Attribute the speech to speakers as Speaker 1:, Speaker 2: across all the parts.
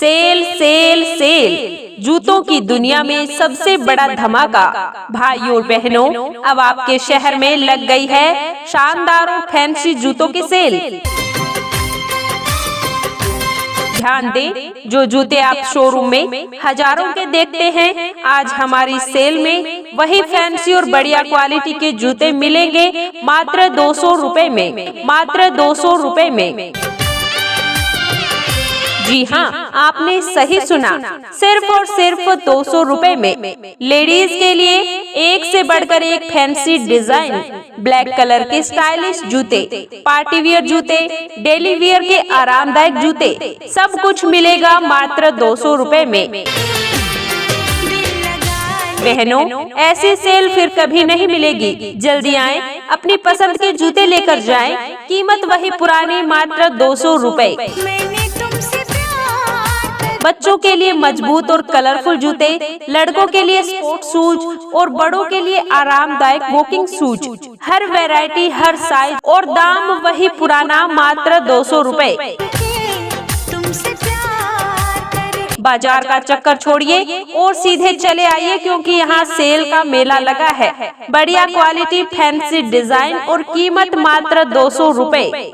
Speaker 1: Cell cell cell, जूतों की दुनिया में सबसे बड़ा धमाका। भाइयों और बहनों, अब आपके शहर में लग गई है शानदार और फैंसी जूतों की सेल। ध्यान दें, जो जूते आप शोरूम में हजारों के देखते हैं, आज हमारी सेल में वही फैंसी और बढ़िया क्वालिटी के जूते मिलेंगे मात्र 200 रुपए में, मात्र 200 रुपए में। जी हाँ, आपने सही सुना, सिर्फ और सिर्फ 200 रुपए में। लेडीज के लिए एक से बढ़कर एक फैंसी डिजाइन, ब्लैक कलर के स्टाइलिश जूते, पार्टी वियर जूते, डेली वियर के आरामदायक जूते, सब कुछ मिलेगा मात्र 200 रुपए में। बहनों, ऐसी सेल फिर कभी नहीं मिलेगी। जल्दी आएं, अपनी पसंद के जूते लेकर जाएं। कीमत वही पुरानी, मात्र 200 रुपए। बच्चों के लिए मजबूत और कलरफुल जूते, लड़कों के लिए स्पोर्ट शूज और बड़ों के लिए आरामदायक वॉकिंग शूज, हर वैरायटी, हर साइज और दाम वही पुराना, मात्र 200 रुपए। बाजार का चक्कर छोड़िए और सीधे चले आइए, क्योंकि यहाँ सेल का मेला लगा है। बढ़िया क्वालिटी, फैंसी डिजाइन और कीमत मात्र 200 रुपए।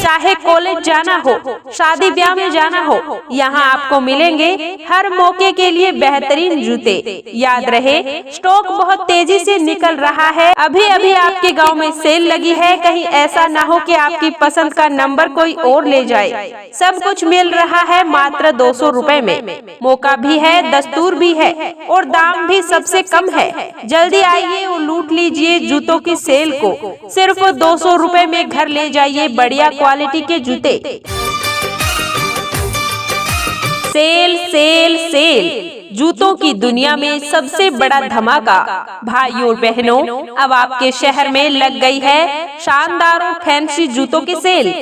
Speaker 1: चाहे कॉलेज जाना हो, शादी ब्याह में जाना हो, यहाँ आपको मिलेंगे हर मौके के लिए बेहतरीन जूते। याद रहे, स्टॉक बहुत तेजी से निकल रहा है। अभी अभी आपके गांव में सेल लगी है, कहीं ऐसा ना हो कि आपकी पसंद का नंबर कोई और ले जाए। सब कुछ मिल रहा है मात्र 200 रुपए में। मौका भी है, दस्तूर भी है और दाम भी सबसे कम है। जल्दी आइए और लूट लीजिए जूतों की सेल को। सिर्फ 200 रुपए में घर ले जाइए बढ़िया क्वालिटी के जूते। सेल सेल सेल, जूतों की दुनिया में सबसे बड़ा धमाका। भाइयों और बहनों, अब आपके शहर में लग गई है शानदार और फैंसी जूतों की सेल।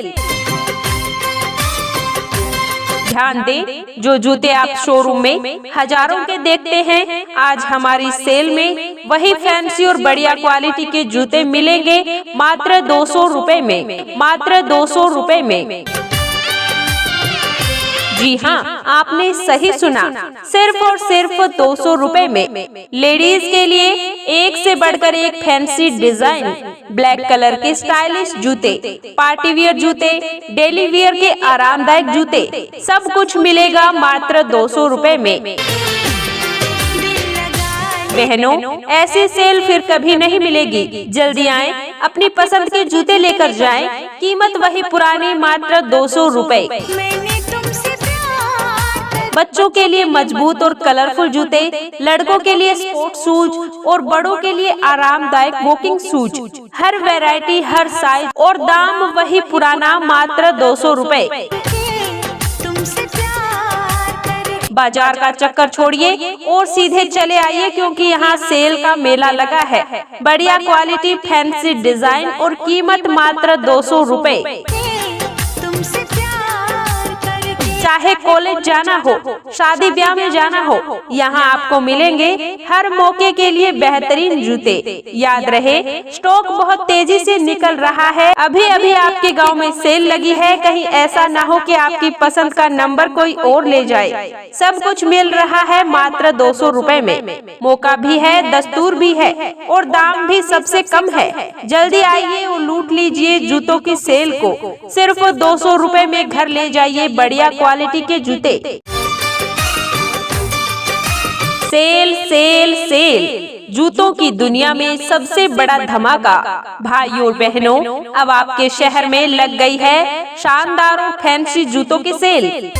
Speaker 1: ध्यान दें, जो जूते आप शोरूम में हजारों के देखते हैं, आज हमारी सेल में वही फैंसी और बढ़िया क्वालिटी के जूते मिलेंगे मात्र 200 रुपए में, मात्र 200 रुपए में। जी हाँ, आपने सही सुना, सिर्फ और सिर्फ 200 रुपए में। लेडीज के लिए एक से बढ़कर एक फैंसी डिजाइन, ब्लैक कलर के स्टाइलिश जूते, पार्टी वियर जूते, डेली वियर के आरामदायक जूते, सब कुछ मिलेगा मात्र 200 रुपए में। बहनों, ऐसी सेल फिर कभी नहीं मिलेगी। जल्दी आएं, अपनी पसंद के जूते लेकर जाएं। कीमत वही पुरानी, मात्र 200 रुपए। बच्चों के लिए मजबूत और कलरफुल जूते, लड़कों के लिए स्पोर्ट शूज और बड़ों के लिए आरामदायक वॉकिंग शूज, हर वैरायटी, हर साइज और दाम वही पुराना, मात्र 200 रुपए। बाजार का चक्कर छोड़िए और सीधे चले आइए, क्योंकि यहाँ सेल का मेला लगा है। बढ़िया क्वालिटी, फैंसी डिजाइन और कीमत मात्र 200 रुपए। चाहे कॉलेज जाना हो, शादी ब्याह में जाना हो, यहाँ आपको मिलेंगे हर मौके के लिए बेहतरीन जूते। याद रहे, स्टॉक बहुत तेजी से निकल रहा है। अभी अभी आपके गांव में सेल लगी है, कहीं ऐसा ना हो कि आपकी पसंद का नंबर कोई और ले जाए। सब कुछ मिल रहा है मात्र 200 रुपए में। मौका भी है, दस्तूर भी है और दाम भी सबसे कम है। जल्दी आइए और लूट लीजिए जूतों की सेल को। सिर्फ 200 रुपए में घर ले जाइए बढ़िया क्वालिटी के जूते। सेल सेल सेल, जूतों की दुनिया में सबसे बड़ा धमाका। भाइयों और बहनों, अब आपके शहर में लग गई है शानदार और फैंसी जूतों की सेल।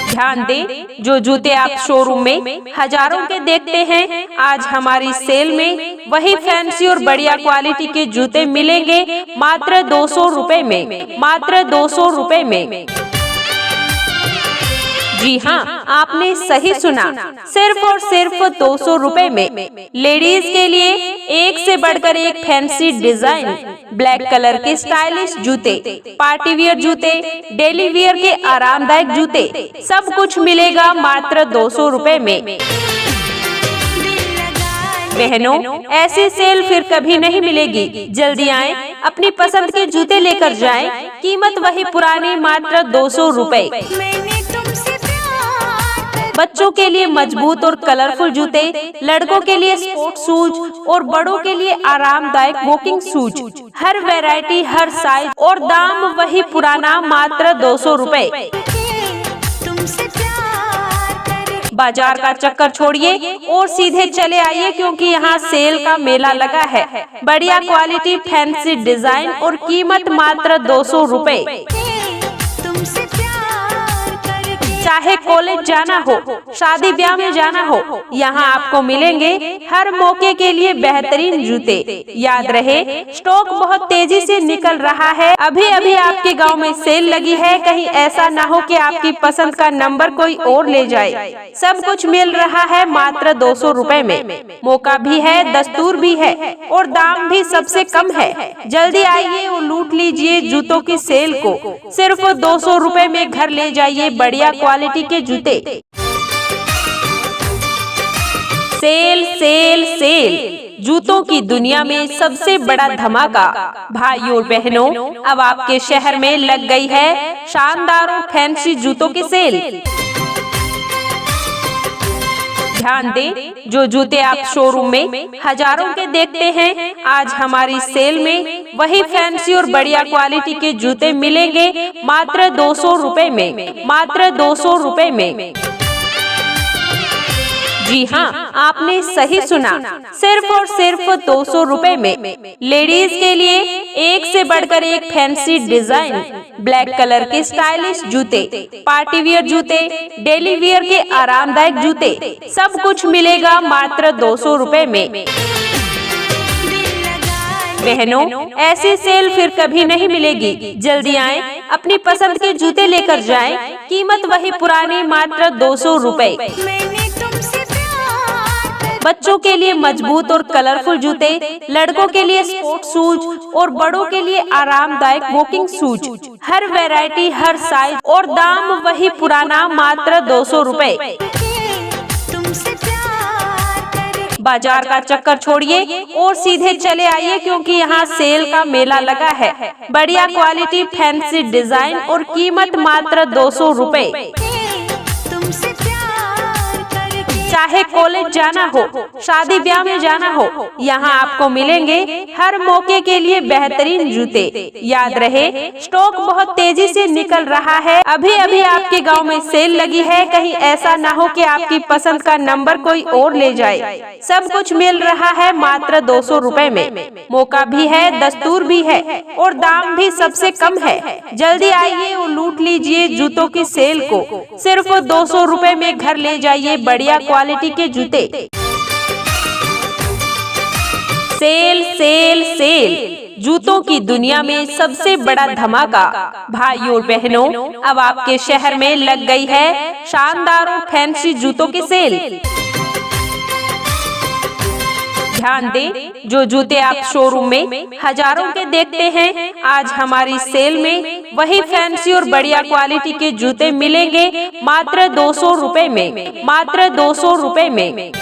Speaker 1: ध्यान दें, जो जूते आप शोरूम में हजारों के देखते हैं, आज हमारी सेल में वही फैंसी और बढ़िया क्वालिटी के जूते मिलेंगे मात्र 200 रुपए में, मात्र 200 रुपए में। जी हाँ, आपने सही सुना, सिर्फ और सिर्फ 200 रुपए में। लेडीज के लिए एक से बढ़कर एक फैंसी डिजाइन, ब्लैक कलर के स्टाइलिश जूते, पार्टी वियर जूते, डेली वियर के आरामदायक जूते, सब कुछ मिलेगा मात्र 200 रुपए में। बहनों, ऐसी सेल फिर कभी नहीं मिलेगी। जल्दी आएं, अपनी पसंद के जूते लेकर जाएं। कीमत वही पुरानी, मात्र 200 रुपए। बच्चों के लिए मजबूत और कलरफुल जूते, लड़कों के लिए स्पोर्ट शूज और बड़ों के लिए आरामदायक वॉकिंग शूज। हर वैरायटी, हर साइज और दाम वही पुराना, मात्र 200 रुपए। बाजार का चक्कर छोड़िए और सीधे चले आइए, क्योंकि यहाँ सेल का मेला लगा है। बढ़िया क्वालिटी, फैंसी डिजाइन और कीमत मात्र 200 रुपए। चाहे कॉलेज जाना हो, शादी ब्याह में जाना हो, यहाँ आपको मिलेंगे हर मौके के लिए बेहतरीन जूते। याद रहे, स्टॉक बहुत तेजी से निकल रहा है। अभी अभी आपके गांव में सेल लगी है, कहीं ऐसा ना हो कि आपकी पसंद का नंबर कोई और ले जाए। सब कुछ मिल रहा है मात्र 200 रुपए में। मौका भी है, दस्तूर भी है और दाम भी सबसे कम है। जल्दी आइए और लूट लीजिए जूतों की सेल को। सिर्फ 200 रुपए में घर ले जाइए बढ़िया क्वालिटी के जूते। सेल सेल सेल, जूतों की दुनिया में सबसे बड़ा धमाका। भाइयों और बहनों, अब आपके शहर में लग गई है शानदार और फैंसी जूतों की सेल। ध्यान दें, जो जूते आप शोरूम में हजारों के देखते हैं, आज हमारी सेल में वही फैंसी और बढ़िया क्वालिटी के जूते मिलेंगे मात्र 200 रुपए में। मात्र 200 रुपए में। जी हाँ, आपने सही सुना, सिर्फ और सिर्फ 200 रुपए में। लेडीज के लिए एक से बढ़कर एक फैंसी डिजाइन, ब्लैक कलर के स्टाइलिश जूते, पार्टी वियर जूते, डेली वियर के आरामदायक जूते, सब कुछ मिलेगा मात्र 200 रुपए में। बहनों, ऐसी सेल फिर कभी नहीं मिलेगी। जल्दी आएं, अपनी पसंद के जूते लेकर जाएं। कीमत वही पुरानी, मात्र 200 रुपए। बच्चों के लिए मजबूत और कलरफुल जूते, लड़कों के लिए स्पोर्ट शूज और बड़ों के लिए आरामदायक वॉकिंग शूज। हर वैरायटी, हर साइज और दाम वही पुराना, मात्र 200 रुपए। बाजार का चक्कर छोड़िए और सीधे चले आइए, क्योंकि यहाँ सेल का मेला लगा है। बढ़िया क्वालिटी, फैंसी डिजाइन और कीमत मात्र 200 रुपए। चाहे कॉलेज जाना हो, शादी ब्याह में जाना हो, यहाँ आपको मिलेंगे हर मौके के लिए बेहतरीन जूते। याद रहे, स्टॉक बहुत तेजी से निकल रहा है। अभी अभी आपके गांव में सेल लगी है, कहीं ऐसा ना हो कि आपकी पसंद का नंबर कोई और ले जाए। सब कुछ मिल रहा है मात्र 200 रुपए में। मौका भी है, दस्तूर भी है और दाम भी सबसे कम है। जल्दी आइए और लूट लीजिए जूतों की सेल को। सिर्फ 200 रुपए में घर ले जाइए बढ़िया क्वालिटी के जूते। सेल सेल सेल, जूतों की दुनिया में सबसे बड़ा धमाका। भाइयों और बहनों, अब आपके शहर में लग गई है शानदार और फैंसी जूतों की सेल। ध्यान दें, जो जूते आप शोरूम में हजारों के देखते हैं, आज हमारी सेल में वही फैंसी और बढ़िया क्वालिटी के जूते मिलेंगे मात्र 200 रुपए में। मात्र 200 रुपए में।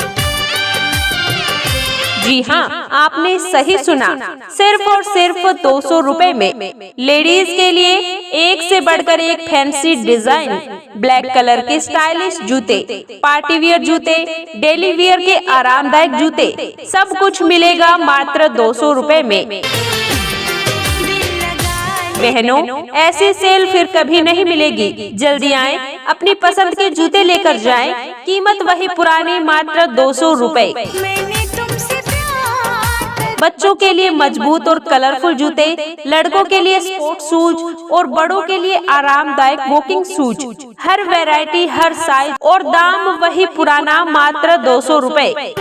Speaker 1: जी हाँ, आपने सही सुना, सिर्फ और सिर्फ 200 रुपए में। लेडीज के लिए एक से बढ़कर एक फैंसी डिजाइन, ब्लैक कलर के स्टाइलिश जूते, पार्टी वियर जूते, डेली वियर के आरामदायक जूते, सब कुछ मिलेगा मात्र 200 रुपए में। बहनों, ऐसी सेल फिर कभी नहीं मिलेगी। जल्दी आएं, अपनी पसंद के जूते लेकर जाएं। कीमत वही पुरानी, मात्र 200 रुपए। बच्चों के लिए मजबूत और कलरफुल जूते, लड़कों के लिए स्पोर्ट शूज और बड़ों के लिए आरामदायक वॉकिंग शूज। हर वैरायटी, हर साइज और दाम वही पुराना, मात्र 200 रुपए।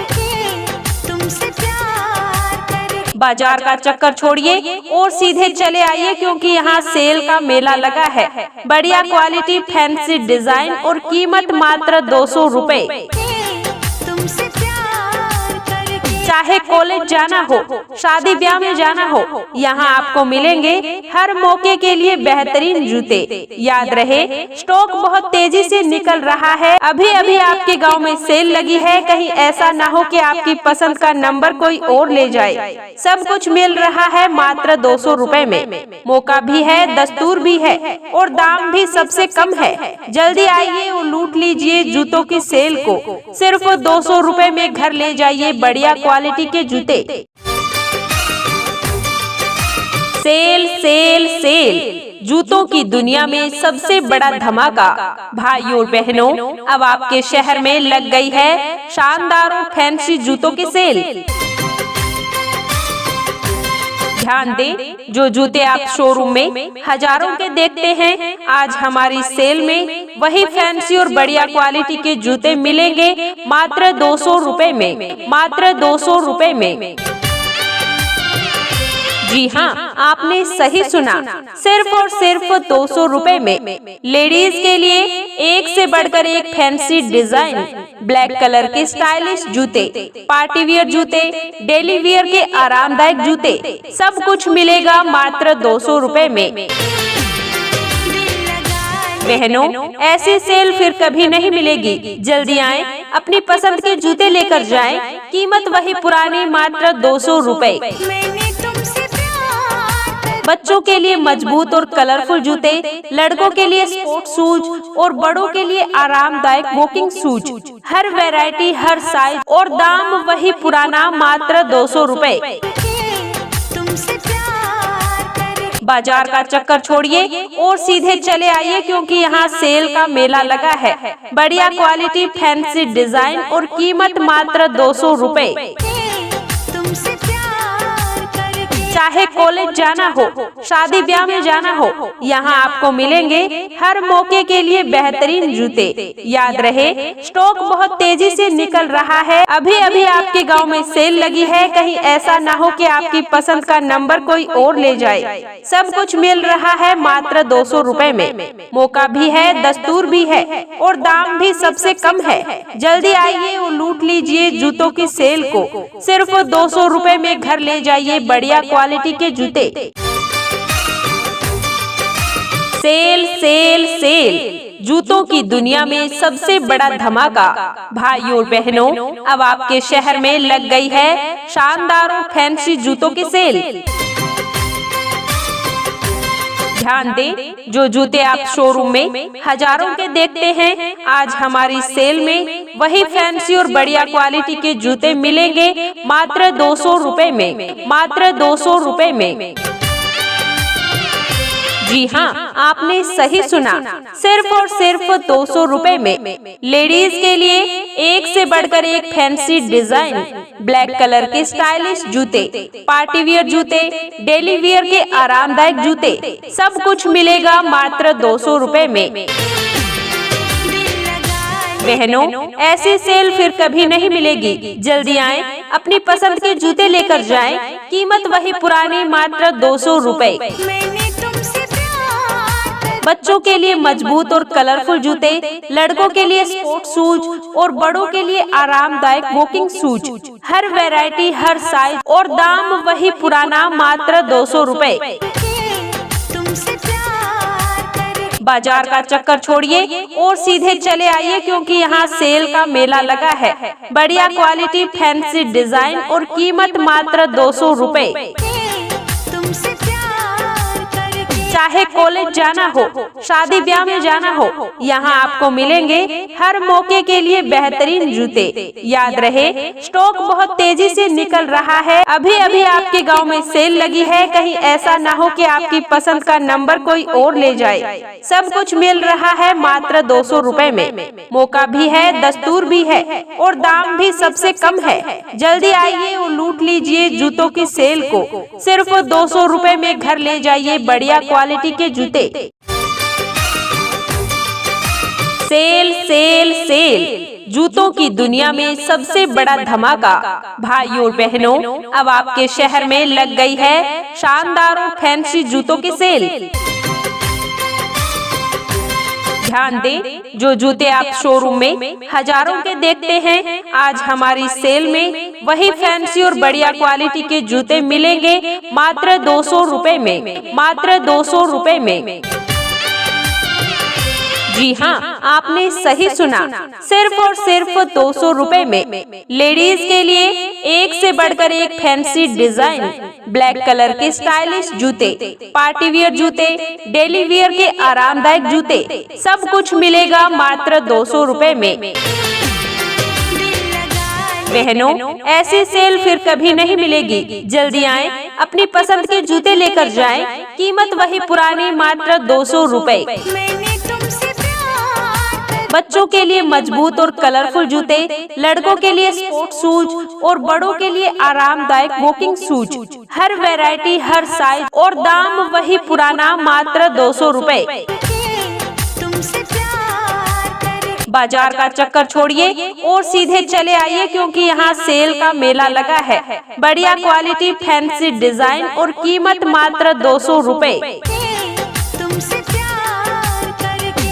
Speaker 1: बाजार का चक्कर छोड़िए और सीधे चले आइए, क्योंकि यहाँ सेल का मेला लगा है। बढ़िया क्वालिटी, फैंसी डिजाइन और कीमत मात्र 200 रुपए। चाहे कॉलेज जाना हो, शादी ब्याह में जाना हो, यहाँ आपको मिलेंगे हर मौके के लिए बेहतरीन जूते। याद रहे, स्टॉक बहुत तेजी से निकल रहा है। अभी अभी आपके गांव में सेल लगी है, कहीं ऐसा ना हो कि आपकी पसंद का नंबर कोई और ले जाए। सब कुछ मिल रहा है मात्र 200 रुपए में। मौका भी है, दस्तूर भी है और दाम भी सबसे कम है। जल्दी आइए और लूट लीजिए जूतों की सेल को। सिर्फ 200 रुपए में घर ले जाइए बढ़िया क्वालिटी के जूते। सेल सेल सेल, जूतों की दुनिया में सबसे बड़ा धमाका। भाइयों और बहनों, अब आपके शहर में लग गई है शानदार और फैंसी जूतों की सेल। ध्यान दें, जो जूते आप शोरूम में हजारों के देखते हैं, आज हमारी सेल में वही फैंसी और बढ़िया क्वालिटी के जूते मिलेंगे मात्र 200 रुपए में। मात्र 200 रुपए में। जी हाँ, आपने सही सुना, सिर्फ और सिर्फ 200 रुपए में। लेडीज के लिए एक से बढ़कर एक फैंसी डिजाइन, ब्लैक कलर के स्टाइलिश जूते, पार्टी वियर जूते, डेली वियर के आरामदायक जूते, सब कुछ मिलेगा मात्र 200 रुपए में। बहनों, ऐसी सेल फिर कभी नहीं मिलेगी। जल्दी आएं, अपनी पसंद के जूते लेकर जाएं। कीमत वही पुरानी, मात्र 200 रुपए। बच्चों के लिए मजबूत और कलरफुल जूते, लड़कों के लिए स्पोर्ट्स शूज और बड़ों के लिए आरामदायक वॉकिंग शूज। हर वैरायटी, हर साइज और दाम वही पुराना, मात्र 200 रुपए। बाजार का चक्कर छोड़िए और सीधे चले आइए, क्योंकि यहाँ सेल का मेला लगा है। बढ़िया क्वालिटी, फैंसी डिजाइन और कीमत मात्र 200 रुपए। चाहे कॉलेज जाना हो, शादी ब्याह में जाना हो, यहाँ आपको मिलेंगे हर मौके के लिए बेहतरीन जूते। याद रहे, स्टॉक बहुत तेजी से निकल रहा है। अभी अभी आपके गांव में सेल लगी है, कहीं ऐसा ना हो कि आपकी पसंद का नंबर कोई और ले जाए। सब कुछ मिल रहा है मात्र 200 रुपए में। मौका भी है, दस्तूर भी है और दाम भी सबसे कम है। जल्दी आइए और लूट लीजिए जूतों की सेल को। सिर्फ 200 रुपए में घर ले जाइए बढ़िया क्वालिटी के जूते। सेल सेल सेल, जूतों की दुनिया में सबसे बड़ा धमाका। भाइयों और बहनों, अब आपके शहर में लग गई है शानदार और फैंसी जूतों की सेल। ध्यान दें, जो जूते आप शोरूम में हजारों के देखते हैं, आज हमारी सेल में वही फैंसी और बढ़िया क्वालिटी के जूते मिलेंगे मात्र 200 रुपए में। मात्र 200 रुपए में। जी हाँ, आपने सही सुना, सिर्फ और सिर्फ 200 रुपए में। लेडीज के लिए एक से बढ़कर एक फैंसी डिजाइन, ब्लैक कलर के स्टाइलिश जूते, पार्टी वियर जूते, डेली वियर के आरामदायक जूते, सब कुछ मिलेगा मात्र 200 रुपए में। बहनों, ऐसी सेल फिर कभी नहीं मिलेगी। जल्दी आएं, अपनी पसंद के जूते लेकर जाएं। कीमत वही पुरानी, मात्र 200 रुपए। बच्चों के लिए मजबूत और कलरफुल जूते, लड़कों के लिए स्पोर्ट्स शूज और बड़ों के लिए आरामदायक वॉकिंग शूज। हर वैरायटी, हर साइज और दाम वही पुराना, मात्र 200 रुपए। बाजार का चक्कर छोड़िए और सीधे चले आइए, क्योंकि यहाँ सेल का मेला लगा है। बढ़िया क्वालिटी, फैंसी डिजाइन और कीमत मात्र 200 रुपए। चाहे कॉलेज जाना हो, शादी ब्याह में जाना हो, यहाँ आपको मिलेंगे हर मौके के लिए बेहतरीन जूते। याद रहे, स्टॉक बहुत तेजी से निकल रहा है। अभी अभी आपके गांव में सेल लगी है, कहीं ऐसा ना हो कि आपकी पसंद का नंबर कोई और ले जाए। सब कुछ मिल रहा है मात्र 200 रुपए में। मौका भी है, दस्तूर भी है और दाम भी सबसे कम है। जल्दी आइए और लूट लीजिए जूतों की सेल को। सिर्फ 200 रुपए में घर ले जाइए बढ़िया क्वालिटी के जूते। सेल सेल सेल, जूतों की दुनिया में सबसे बड़ा धमाका। भाइयों और बहनों, अब आपके शहर में लग गई है शानदार और फैंसी जूतों की सेल। ध्यान दें, जो जूते आप शोरूम में हजारों के देखते हैं, आज हमारी सेल में वही फैंसी और बढ़िया क्वालिटी के जूते मिलेंगे मात्र 200 रुपए में, मात्र 200 रुपए में। जी हाँ, आपने सही सुना, सिर्फ और सिर्फ 200 रुपए में। लेडीज के लिए एक से बढ़कर एक फैंसी डिजाइन, ब्लैक कलर के स्टाइलिश जूते, पार्टी वियर जूते, डेली वियर के आरामदायक जूते, सब कुछ मिलेगा मात्र 200 रुपए में। बहनों, ऐसी सेल फिर कभी नहीं मिलेगी। जल्दी आएं, अपनी पसंद के जूते लेकर जाएं। कीमत वही पुरानी, मात्र 200 रुपए। बच्चों के लिए मजबूत और कलरफुल जूते, लड़कों के लिए स्पोर्ट शूज और बड़ों के लिए आरामदायक वॉकिंग शूज, हर वैरायटी, हर साइज और दाम वही पुराना, मात्र 200 रुपए। बाजार का चक्कर छोड़िए और सीधे चले आइए, क्योंकि यहाँ सेल का मेला लगा है। बढ़िया क्वालिटी, फैंसी डिजाइन और कीमत मात्र 200 रुपए।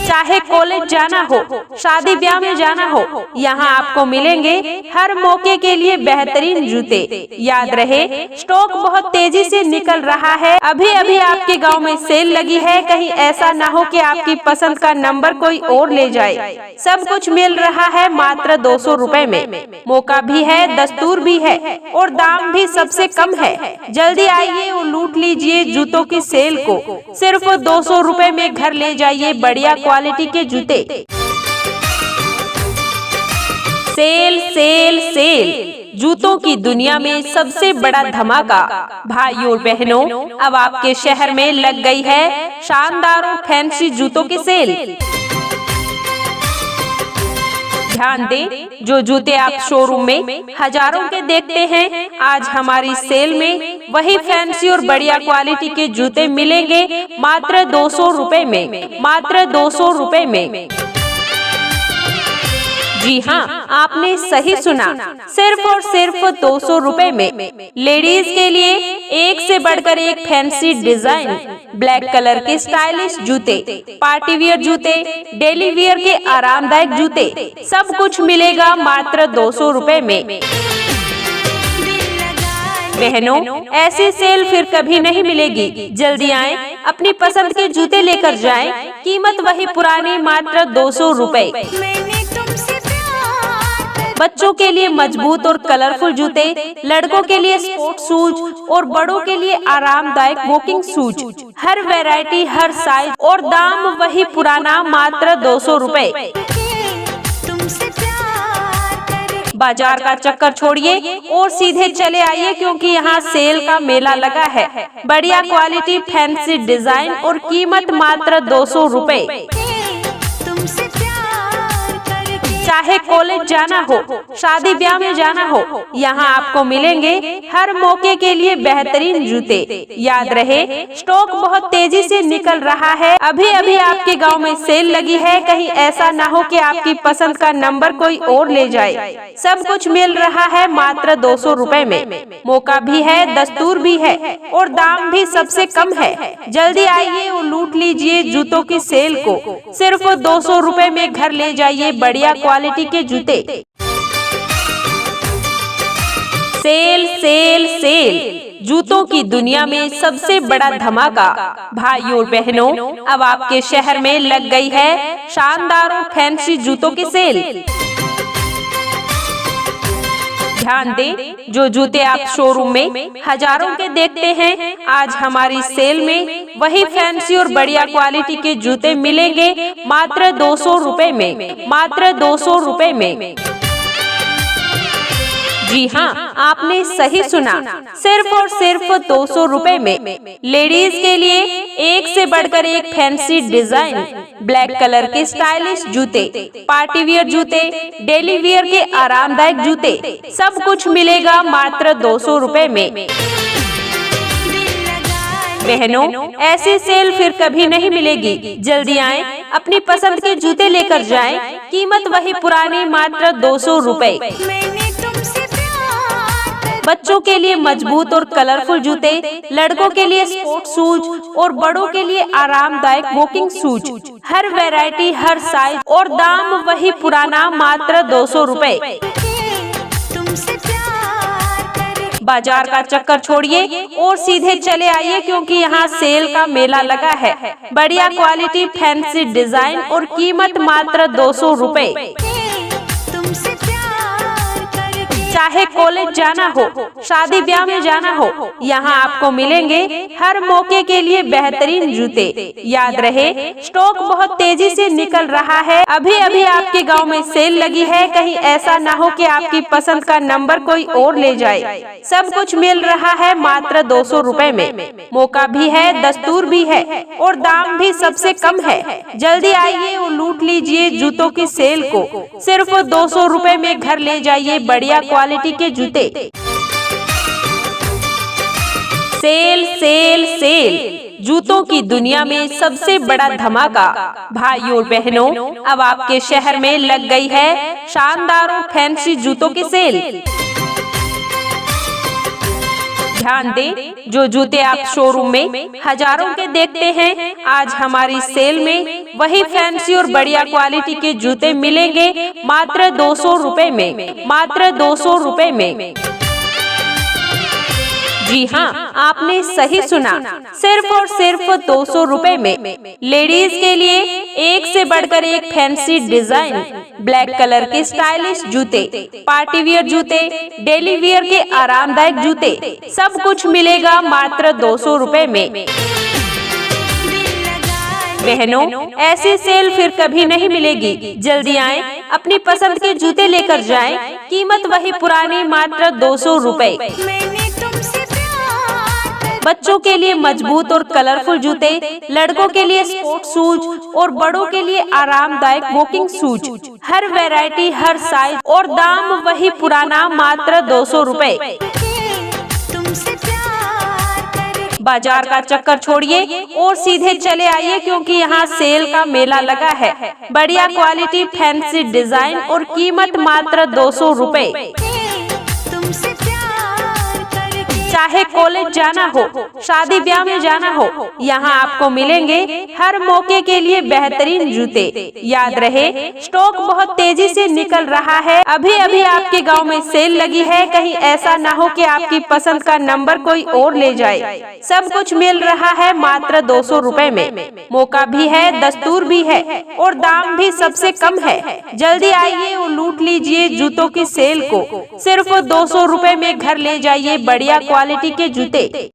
Speaker 1: चाहे कॉलेज जाना हो, शादी ब्याह में जाना हो, यहाँ आपको मिलेंगे हर मौके के लिए बेहतरीन जूते। याद रहे, स्टॉक बहुत तेजी से निकल रहा है। अभी अभी आपके गांव में सेल लगी है, कहीं ऐसा ना हो कि आपकी पसंद का नंबर कोई और ले जाए। सब कुछ मिल रहा है मात्र 200 रुपए में। मौका भी है, दस्तूर भी है और दाम भी सबसे कम है। जल्दी आइए और लूट लीजिए जूतों की सेल को। सिर्फ 200 रुपए में घर ले जाइए बढ़िया क्वालिटी के जूते। सेल सेल सेल, जूतों की दुनिया में सबसे बड़ा धमाका। भाइयों और बहनों, अब आपके शहर में लग गई है शानदार और फैंसी जूतों की सेल। ध्यान दें, जो जूते आप शोरूम में हजारों के देखते हैं, आज हमारी सेल में वही फैंसी और बढ़िया क्वालिटी के जूते मिलेंगे मात्र 200 रुपए में, मात्र 200 रुपए में। जी हाँ, आपने सही सुना, सिर्फ और सिर्फ 200 रुपए में। लेडीज के लिए एक से बढ़कर एक फैंसी डिजाइन, ब्लैक कलर के स्टाइलिश जूते, पार्टी वियर जूते, डेली वियर के आरामदायक जूते, सब कुछ मिलेगा मात्र 200 रुपए में। बहनों, ऐसी सेल फिर कभी नहीं मिलेगी। जल्दी आएं, अपनी पसंद के जूते लेकर जाएं। कीमत वही पुरानी, मात्र 200 रुपए। बच्चों के लिए मजबूत और कलरफुल जूते, लड़कों के लिए स्पोर्ट शूज और बड़ों के लिए आरामदायक वॉकिंग शूज, हर वैरायटी, हर साइज और दाम वही पुराना, मात्र 200 रुपए। बाजार का चक्कर छोड़िए और सीधे चले आइए, क्योंकि यहाँ सेल का मेला लगा है। बढ़िया क्वालिटी, फैंसी डिजाइन और कीमत मात्र 200 रुपए। चाहे कॉलेज जाना हो, शादी ब्याह में जाना हो, यहाँ आपको मिलेंगे हर मौके के लिए बेहतरीन जूते। याद रहे, स्टॉक बहुत तेजी से निकल रहा है। अभी अभी आपके गांव में सेल लगी है, कहीं ऐसा ना हो कि आपकी पसंद का नंबर कोई और ले जाए। सब कुछ मिल रहा है मात्र 200 रुपए में। मौका भी है, दस्तूर भी है और दाम भी सबसे कम है। जल्दी आइए और लूट लीजिए जूतों की सेल को। सिर्फ 200 रुपए में घर ले जाइए बढ़िया क्वालिटी के जूते। सेल सेल सेल, जूतों की दुनिया में सबसे बड़ा धमाका। भाइयों और बहनों, अब आपके शहर में लग गई है शानदार और फैंसी जूतों की सेल। ध्यान दें, जो जूते आप शोरूम में हजारों के देखते हैं, आज हमारी सेल में वही फैंसी और बढ़िया क्वालिटी के जूते मिलेंगे मात्र 200 रुपए में, मात्र 200 रुपए में। जी हाँ, आपने सही सुना, सिर्फ और सिर्फ 200 रुपए में। लेडीज के लिए एक से बढ़कर एक फैंसी डिजाइन, ब्लैक कलर के स्टाइलिश जूते, पार्टी वियर जूते, डेली वियर के आरामदायक जूते, सब कुछ मिलेगा मात्र 200 रुपए में। बहनों, ऐसी सेल फिर कभी नहीं मिलेगी। जल्दी आएं, अपनी पसंद के जूते लेकर जाएं। कीमत वही पुरानी, मात्र 200 रुपए। बच्चों के लिए मजबूत और कलरफुल जूते, लड़कों के लिए स्पोर्ट्स शूज और बड़ों के लिए आरामदायक वॉकिंग शूज। हर वैरायटी, हर साइज और दाम वही पुराना, मात्र 200 रुपए। बाजार का चक्कर छोड़िए और सीधे चले आइए, क्योंकि यहाँ सेल का मेला लगा है। बढ़िया क्वालिटी, फैंसी डिजाइन और कीमत मात्र 200 रुपए। चाहे कॉलेज जाना हो, शादी ब्याह में जाना हो, यहाँ आपको मिलेंगे हर मौके के लिए बेहतरीन जूते। याद रहे, स्टॉक बहुत तेजी से निकल रहा है। अभी अभी आपके गांव में सेल लगी है, कहीं ऐसा ना हो कि आपकी पसंद का नंबर कोई और ले जाए। सब कुछ मिल रहा है मात्र 200 रुपए में। मौका भी है, दस्तूर भी है और दाम भी सबसे कम है। जल्दी आइए और लूट लीजिए जूतों की सेल को। सिर्फ 200 रुपए में घर ले जाइए बढ़िया क्वालिटी के जूते। सेल सेल सेल, जूतों की दुनिया में सबसे बड़ा धमाका। भाइयों और बहनों, अब आपके शहर में लग गई है शानदार और फैंसी जूतों की सेल। ध्यान दें, जो जूते आप शोरूम में हजारों के देखते हैं, आज हमारी सेल में वही फैंसी और बढ़िया क्वालिटी के जूते मिलेंगे मात्र 200 रुपए में। मात्र 200 रुपए में। जी हाँ, आपने सही सुना, सिर्फ और सिर्फ 200 रुपए में। लेडीज के लिए एक से बढ़कर एक फैंसी डिजाइन, ब्लैक कलर के स्टाइलिश जूते, पार्टी वियर जूते, डेली वियर के आरामदायक जूते, सब कुछ मिलेगा मात्र 200 रुपए में। बहनों, ऐसी सेल फिर कभी नहीं मिलेगी। जल्दी आएं, अपनी पसंद के जूते लेकर जाएं। कीमत वही पुरानी, मात्र 200 रुपए। बच्चों के लिए मजबूत और कलरफुल जूते, लड़कों के लिए स्पोर्ट्स शूज और बड़ों के लिए आरामदायक वॉकिंग शूज। हर वैरायटी, हर साइज और दाम वही पुराना, मात्र 200 रुपए। बाजार का चक्कर छोड़िए और सीधे चले आइए, क्योंकि यहाँ सेल का मेला लगा है। बढ़िया क्वालिटी, फैंसी डिजाइन और कीमत मात्र 200 रुपए। चाहे कॉलेज जाना हो, शादी ब्याह में जाना हो, यहाँ आपको मिलेंगे हर मौके के लिए बेहतरीन जूते। याद रहे, स्टॉक बहुत तेजी से निकल रहा है। अभी अभी आपके गांव में सेल लगी है, कहीं ऐसा ना हो कि आपकी पसंद का नंबर कोई और ले जाए। सब कुछ मिल रहा है मात्र 200 रुपए में। मौका भी है, दस्तूर भी है और दाम भी सबसे कम है। जल्दी आइए और लूट लीजिए जूतों की सेल को। सिर्फ 200 रुपए में घर ले जाइए बढ़िया क्वालिटी के जूते।